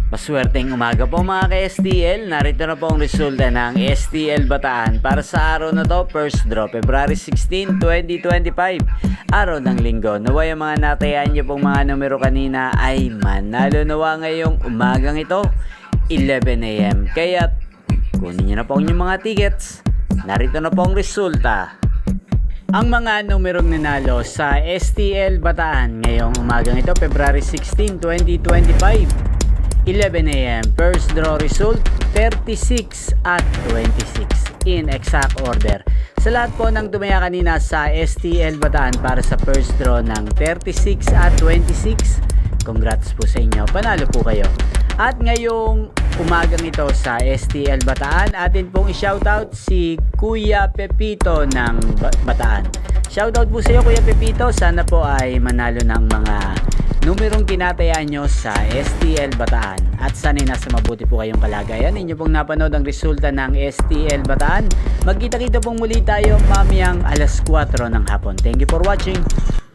Maswerteng umaga po mga ka-STL. Narito na po ang resulta ng STL Bataan para sa araw na to, first draw, February 16, 2025. Araw ng linggo. Naway ang mga natayaan niyo pong mga numero kanina ay manalo nawa ngayong umagang ito, 11 AM. Kaya kunin niyo na po ang inyong mga tickets. Narito na po ang resulta. Ang mga numerong nanalo sa STL Bataan ngayong umagang ito, February 16, 2025. 11 AM. First draw result, 36 at 26 in exact order. Sa lahat po ng tumaya kanina sa STL Bataan para sa first draw ng 36 at 26, congrats po sa inyo. Panalo po kayo. At ngayong umagang ito sa STL Bataan, atin pong i-shoutout si Kuya Pepito ng Bataan. Shoutout po sa iyo Kuya Pepito. Sana po ay manalo ng mga numerong tinatayaan nyo sa STL Bataan. At sana'y nasa mabuti po kayong kalagayan. Inyo pong napanood ang resulta ng STL Bataan. Magkita-kita pong muli tayo mamayang alas 4 ng hapon. Thank you for watching.